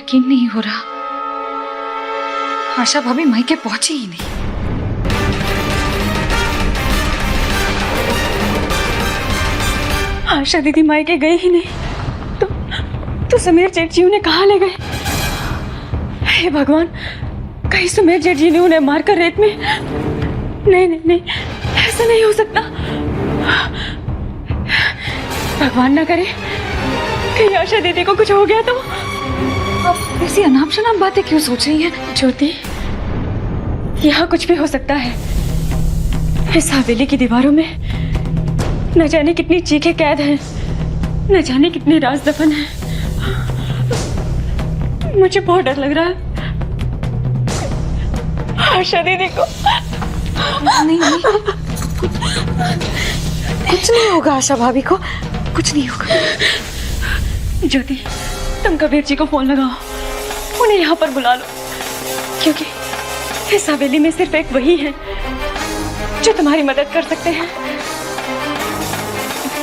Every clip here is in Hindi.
यकीन नहीं हो रहा, आशा भाभी मायके पहुंची ही नहीं। आशा दीदी मायके गए ही नहीं तो सुमेर जेठ जी उन्हें कहाँ ले गए? हे भगवान, कहीं सुमेर जेठ जी ने उन्हें मारकर रेत में? नहीं नहीं नहीं, ऐसा नहीं हो सकता। भगवान ना करे कहीं आशा दीदी को कुछ हो गया तो। अब ऐसी अनाप शनाप बातें क्यों सोच रही हैं? ज्योति, यहाँ कुछ भी हो सकता है। इस हवेली की दीवारों में न जाने कितनी चीखें कैद हैं, न जाने कितने राज दफन हैं। मुझे बहुत डर लग रहा है आशा दीदी को। नहीं नहीं, कुछ नहीं होगा आशा भाभी को, कुछ नहीं होगा। ज्योति, तुम कबीर जी को फोन लगाओ, उन्हें यहाँ पर बुला लो, क्योंकि इस हवेली में सिर्फ एक वही है जो तुम्हारी मदद कर सकते हैं।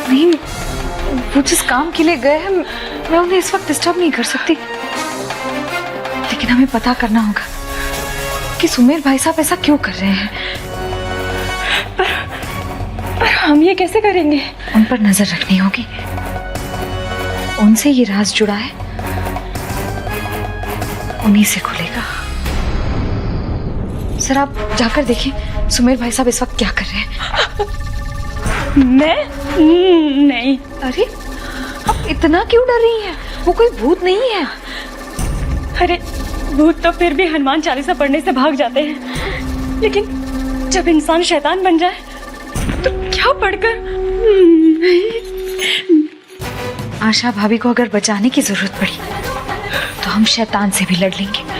नहीं, वो जिस काम के लिए गए हैं मैं उन्हें इस वक्त डिस्टर्ब नहीं कर सकती, लेकिन हमें पता करना होगा कि सुमेर भाई साहब ऐसा क्यों कर रहे हैं। पर हम ये कैसे करेंगे? उन पर नजर रखनी होगी, उनसे ये राज जुड़ा है, उन्हीं से खुलेगा। सर आप जाकर देखिए सुमेर भाई साहब इस वक्त क्या कर रहे हैं। मैं नहीं। अरे आप इतना क्यों डर रही हैं? वो कोई भूत नहीं है। अरे भूत तो फिर भी हनुमान चालीसा पढ़ने से भाग जाते हैं, लेकिन जब इंसान शैतान बन जाए तो क्या पढ़कर? आशा भाभी को अगर बचाने की जरूरत पड़ी तो हम शैतान से भी लड़ लेंगे।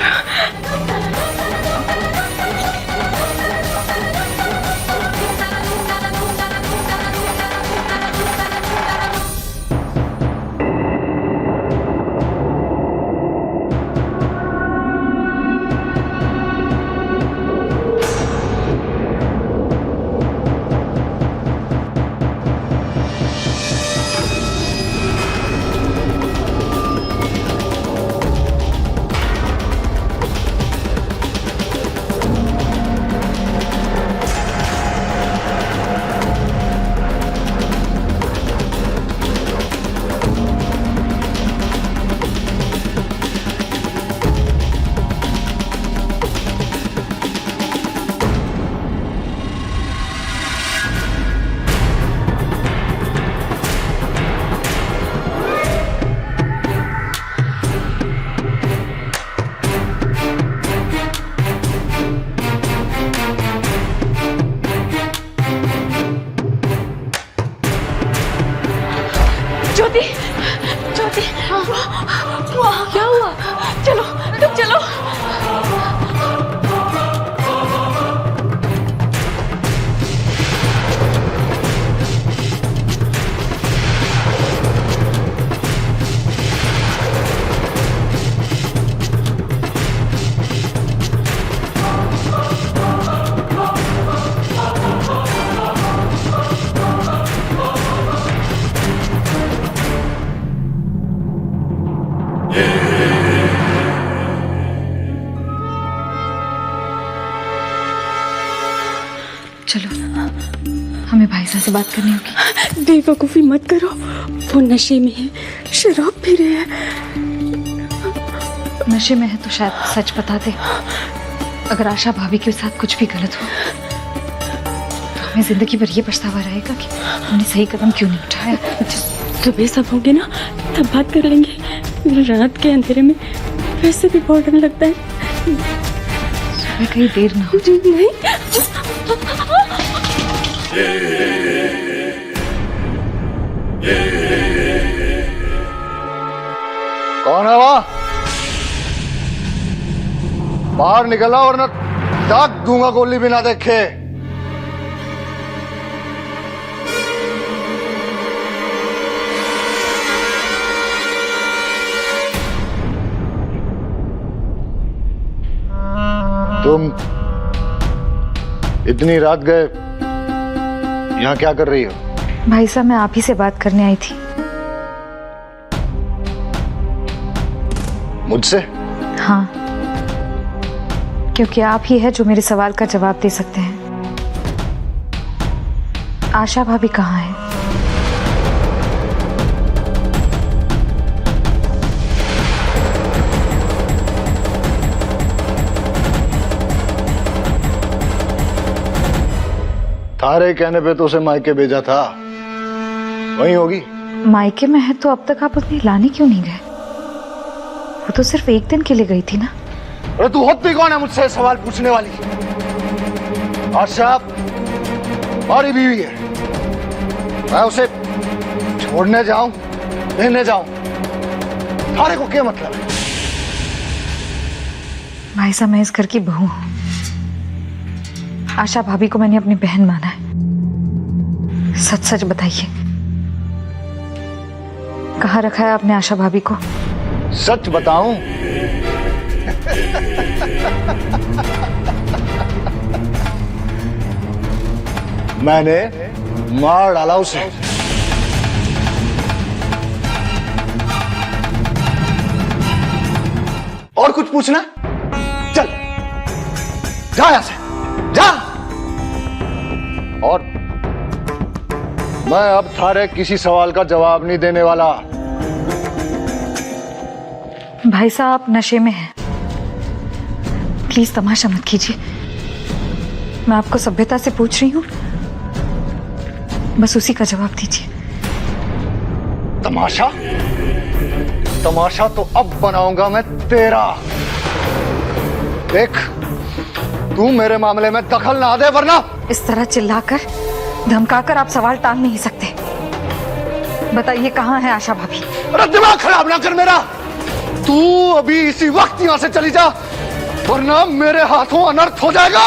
ज्योति, ज्योति, क्या हुआ? चलो तुम चलो। चलो हमें भाई साहब से बात करनी होगी। बेवकूफी मत करो, वो नशे में है, शराब पी रहे हैं। नशे में है तो शायद सच बता दे। अगर आशा भाभी के साथ कुछ भी गलत हो तो हमें जिंदगी भर ये पछतावा रहेगा कि हमने सही कदम क्यों नहीं उठाया। सुबह सब होंगे ना तब बात कर लेंगे। रात के अंधेरे में वैसे भी बहुत डर लगता है। सुबह कहीं देर ना हो। नहीं, कौन है वहां? बाहर निकला वरना दाग दूंगा गोली बिना देखे। तुम इतनी रात गए यहाँ क्या कर रही हो? भाई साहब मैं आप ही से बात करने आई थी। मुझसे? हाँ, क्योंकि आप ही है जो मेरे सवाल का जवाब दे सकते हैं। आशा भाभी कहाँ है? थारे कहने पे तो उसे मायके भेजा था, वहीं होगी। मायके में है तो अब तक आप उन्हें लाने क्यों नहीं गए? वो तो सिर्फ एक दिन के लिए गई थी ना। अरे तू होती कौन है मुझसे सवाल पूछने वाली? आशा हमारी बीवी है, मैं उसे छोड़ने जाऊं, लेने जाऊं, थारे को क्या मतलब है? भाई साहब, मैं इस घर की बहू हूं। आशा भाभी को मैंने अपनी बहन माना है। सच सच बताइए, कहाँ रखा है आपने आशा भाभी को? सच बताऊं? मैंने मार डाला उसे। और कुछ पूछना? चल जा यहां से, जा। और मैं अब थारे किसी सवाल का जवाब नहीं देने वाला। भाई साहब, आप नशे में हैं। प्लीज तमाशा मत कीजिए। मैं आपको सभ्यता से पूछ रही हूं, बस उसी का जवाब दीजिए। तमाशा? तमाशा तो अब बनाऊंगा मैं तेरा। देख, तू मेरे मामले में दखल ना दे, वरना इस तरह चिल्लाकर, धमकाकर आप सवाल टाल नहीं सकते। बताइए, कहाँ है आशा भाभी? अरे दिमाग खराब ना कर मेरा। तू अभी इसी वक्त यहां से चली जा, वरना मेरे हाथों अनर्थ हो जाएगा।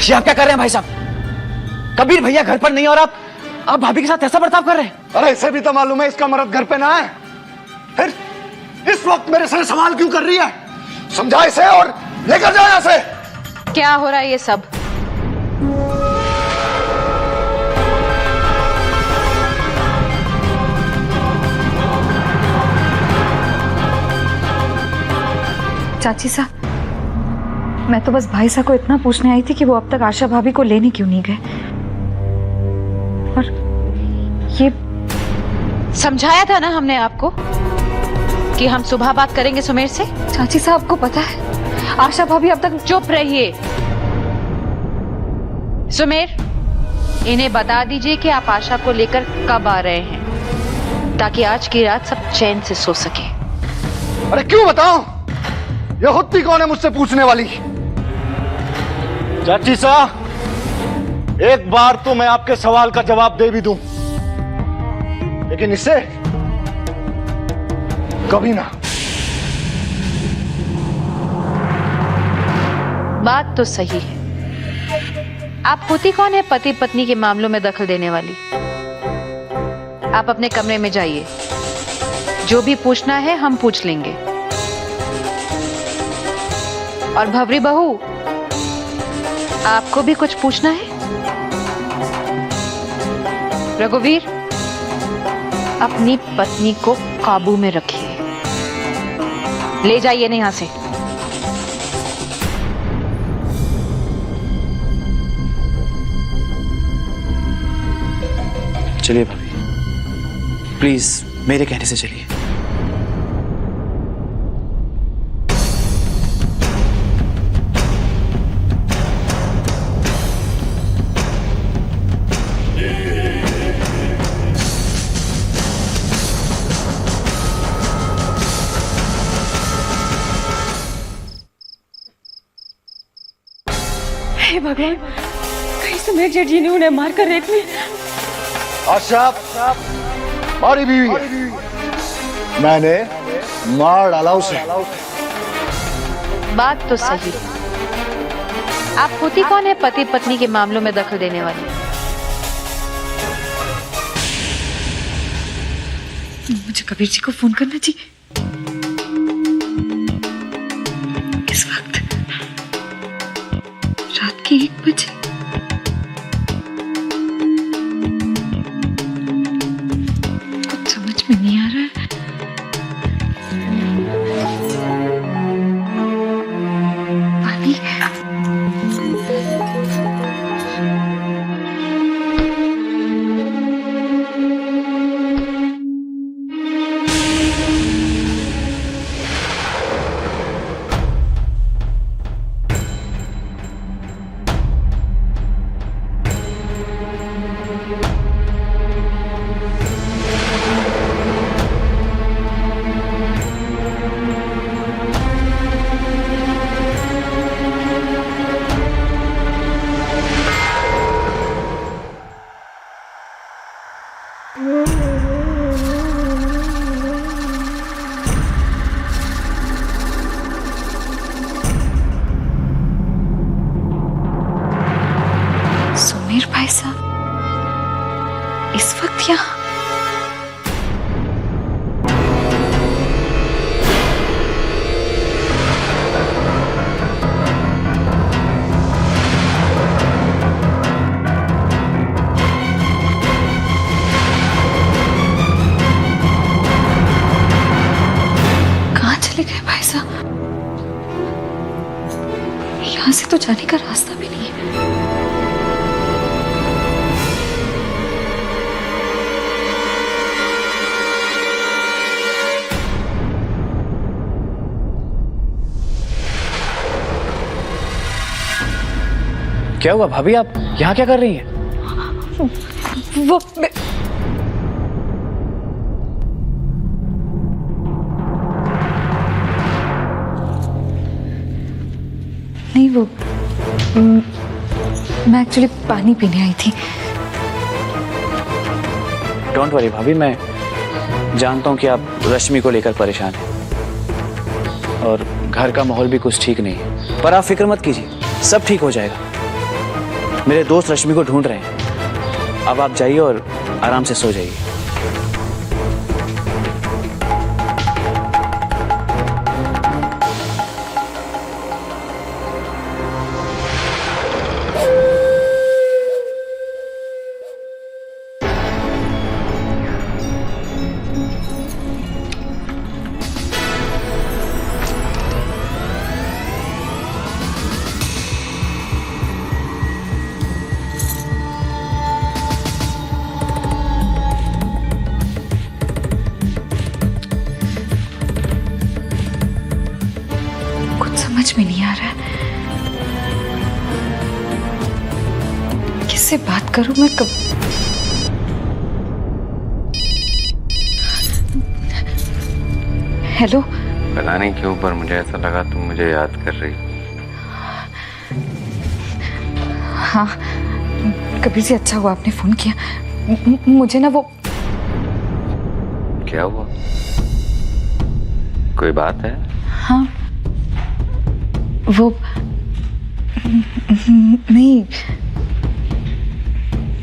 ये आप क्या कर रहे हैं भाई साहब? कबीर भैया घर पर नहीं और आप भाभी के साथ ऐसा बर्ताव कर रहे हैं? अरे इसे भी तो मालूम है इसका मर्द घर पे ना है, फिर इस वक्त मेरे से सवाल क्यों कर रही है? समझा इसे और लेकर जाओ यहां से। क्या हो रहा है ये सब? चाची साहब, मैं तो बस भाई साहब को इतना पूछने आई थी कि वो अब तक आशा भाभी को लेने क्यों नहीं गए। और ये समझाया था ना हमने आपको कि हम सुबह बात करेंगे सुमेर से। चाची साहब, आपको पता है आशा भाभी अब तक... चुप रहिए। सुमेर, इन्हें बता दीजिए कि आप आशा को लेकर कब आ रहे हैं, ताकि आज की रात सब चैन से सो सके। अरे क्यों बताऊं? ये होती कौन है मुझसे पूछने वाली? चाची साहब, एक बार तो मैं आपके सवाल का जवाब दे भी दूं, लेकिन इससे कभी ना। बात तो सही है। आप होती कौन है पति पत्नी के मामलों में दखल देने वाली? आप अपने कमरे में जाइए, जो भी पूछना है हम पूछ लेंगे। और भवरी बहू, आपको भी कुछ पूछना है? रघुवीर, अपनी पत्नी को काबू में रखिए। ले जाइए ना यहां से। चलिए भाभी, प्लीज मेरे कहने से चलिए। हे भगवान, कहीं सुमेर जेठ जी ने उन्हें मारकर रेत में... आशा हमारी बीवी है, मैंने मार डाला उसे। बात तो सही। आप होती कौन है पति पत्नी के मामलों में दखल देने वाली? मुझे कबीर जी को फोन करना चाहिए। इस वक्त रात के 1 बजे। यहाँ से तो जाने का रास्ता भी नहीं है। क्या हुआ भाभी, आप यहाँ क्या कर रही हैं? वो नहीं, वो मैं एक्चुअली पानी पीने आई थी। डोंट वरी भाभी, मैं जानता हूँ कि आप रश्मि को लेकर परेशान हैं और घर का माहौल भी कुछ ठीक नहीं है, पर आप फिक्र मत कीजिए, सब ठीक हो जाएगा। मेरे दोस्त रश्मि को ढूंढ रहे हैं। अब आप जाइए और आराम से सो जाइए। समझ में नहीं आ रहा है, किससे बात करूं मैं? कब हेलो? पता नहीं क्यों पर मुझे ऐसा लगा तुम मुझे याद कर रही। हाँ, कबीर जी अच्छा हुआ आपने फोन किया। मुझे ना वो क्या हुआ? कोई बात है? हाँ वो नहीं,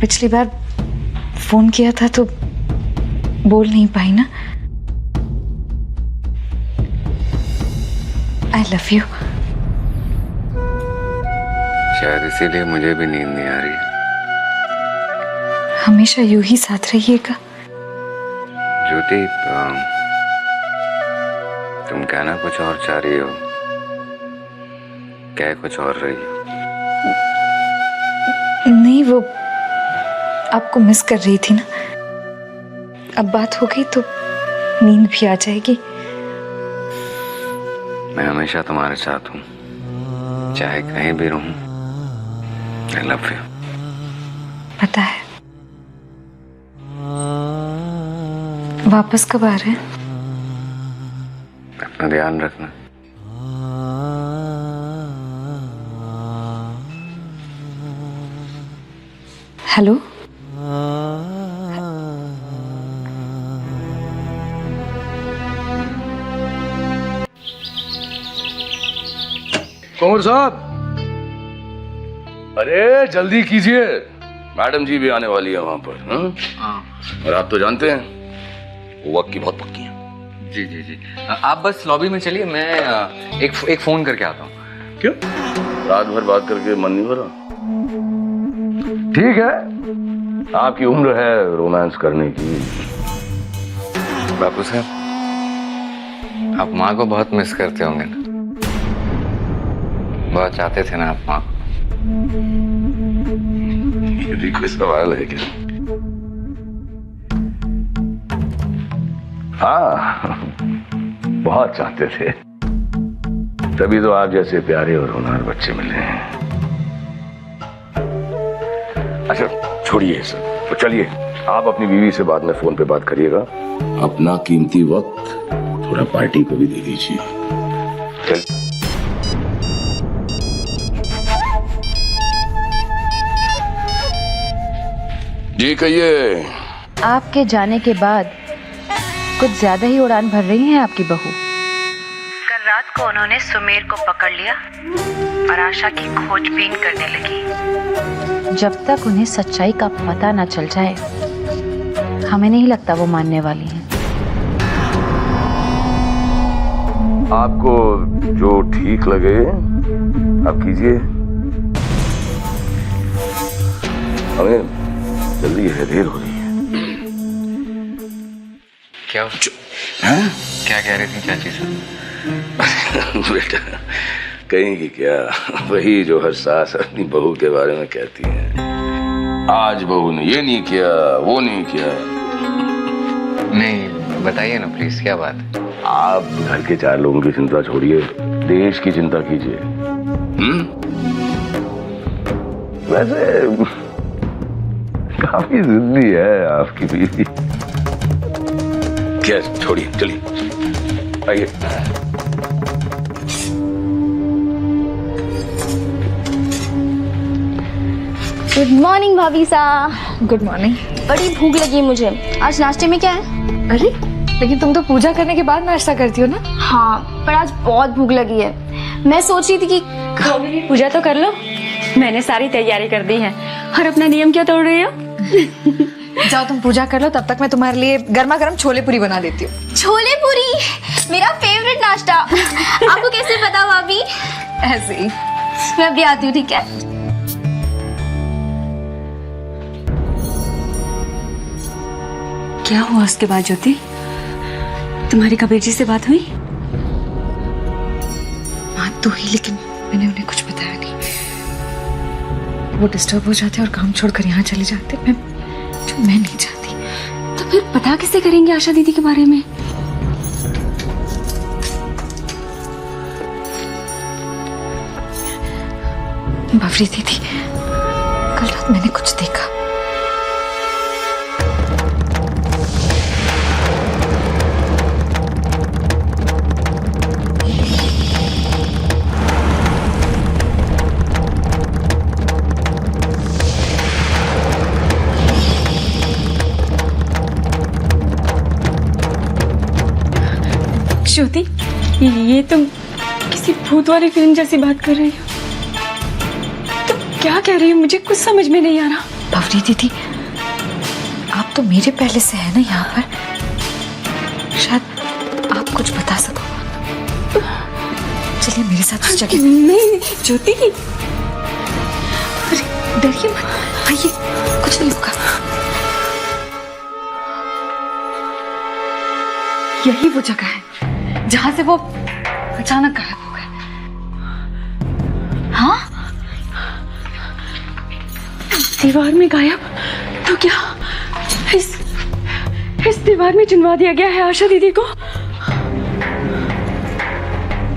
पिछली बार फोन किया था तो बोल नहीं पाई ना। I love you. शायद इसीलिए मुझे भी नींद नहीं आ रही है। हमेशा यूं ही साथ रहिएगा। ज्योति, तुम कहना कुछ और चाह रही हो, क्या कुछ और रही हो? नहीं, वो आपको मिस कर रही थी ना। अब बात हो गई तो नींद भी आ जाएगी। मैं हमेशा तुम्हारे साथ हूँ, चाहे कहीं भी रहूं। I love you. पता है। वापस कब आ रहे हैं? अपना ध्यान रखना। हेलो? कुंवर साहब, अरे जल्दी कीजिए, मैडम जी भी आने वाली है वहां पर। हाँ, और आप तो जानते हैं वो वक्त की बहुत पक्की है। जी जी जी, आप बस लॉबी में चलिए, मैं एक फोन करके आता हूँ। क्यों, रात भर बात करके मन नहीं भरा? ठीक है, आपकी उम्र है रोमांस करने की। बापू साहब, आप माँ को बहुत मिस करते होंगे ना? बहुत चाहते थे ना आप माँ को? ये भी कोई सवाल है क्या? हाँ, बहुत चाहते थे, तभी तो आप जैसे प्यारे और होनहार बच्चे मिले हैं। अच्छा छोड़िए ये सब, तो चलिए आप अपनी बीवी से बाद में फोन पे बात करिएगा। अपना कीमती वक्त थोड़ा पार्टी को भी दे दीजिए। चल। जी कहिए। आपके जाने के बाद कुछ ज्यादा ही उड़ान भर रही है आपकी बहू। कल रात को उन्होंने सुमेर को पकड़ लिया और आशा की खोजबीन करने लगी। जब तक उन्हें सच्चाई का पता ना चल जाए, हमें नहीं लगता वो मानने वाली हैं। आपको जो ठीक लगे आप कीजिए, हमें जल्दी है, देर हो रही है। क्या क्या कह रही थी चाची साहब? बेटा कहेंगी क्या, वही जो हर सास अपनी बहू के बारे में कहती है। आज बहू ने ये नहीं किया, वो नहीं किया। नहीं बताइए ना प्लीज, क्या बात है? आप घर के 4 लोगों की चिंता छोड़िए, देश की चिंता कीजिए। वैसे काफी जिद्दी है आपकी बीवी। क्या, छोड़िए, चलिए आइए। गुड मॉर्निंग भाभी सा। Good morning. बड़ी भूख लगी है मुझे। आज नाश्ते में क्या है? अरे लेकिन तुम तो पूजा करने के बाद नाश्ता करती हो ना। हाँ, पर आज बहुत भूख लगी है। मैं सोच रही थी कि पूजा तो कर लो, मैंने सारी तैयारी कर दी है। और अपना नियम क्या तोड़ रही हो? जाओ तुम पूजा कर लो, तब तक मैं तुम्हारे लिए गर्मा गर्म छोले पूरी बना देती हूँ। छोले पूरी मेरा फेवरेट नाश्ता। आपको कैसे पता भाभी? ऐसे ही। मैं अभी आती हूँ, ठीक है? क्या हुआ उसके बाद ज्योति? तुम्हारी कबीर जी से बात हुई? बात तो हुई, लेकिन मैंने उन्हें कुछ बताया नहीं। वो डिस्टर्ब हो जाते और काम छोड़कर यहाँ चले जाते, मैं नहीं चाहती। तो फिर पता किससे करेंगे आशा दीदी के बारे में? बावरी दीदी, कल रात मैंने कुछ देखा। ज्योति, ये तुम किसी भूत वाली फिल्म जैसी बात कर रही हो। तुम क्या कह रही हो? मुझे कुछ समझ में नहीं आ रहा। बावरी दीदी, आप तो मेरे पहले से है ना यहाँ पर, शायद आप कुछ बता सको। चलिए मेरे साथ उस जगह। नहीं ज्योति, डरिए मत, आइए, कुछ नहीं होगा। यही वो जगह है जहां से वो अचानक गायब हो गए। हाँ, दीवार में गायब? तो क्या इस दीवार में चिनवा दिया गया है आशा दीदी को?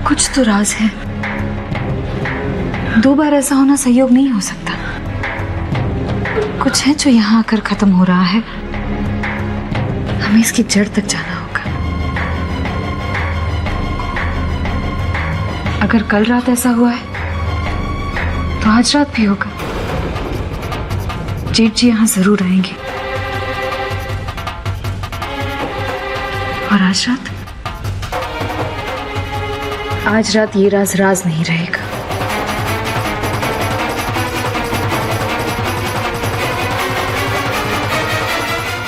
कुछ तो राज है। 2 बार ऐसा होना संयोग नहीं हो सकता। कुछ है जो यहाँ आकर खत्म हो रहा है। हमें इसकी जड़ तक जाना होगा। अगर कल रात ऐसा हुआ है तो आज रात भी होगा। जेठ जी यहाँ जरूर आएंगे। और आज रात ये राज राज नहीं रहेगा।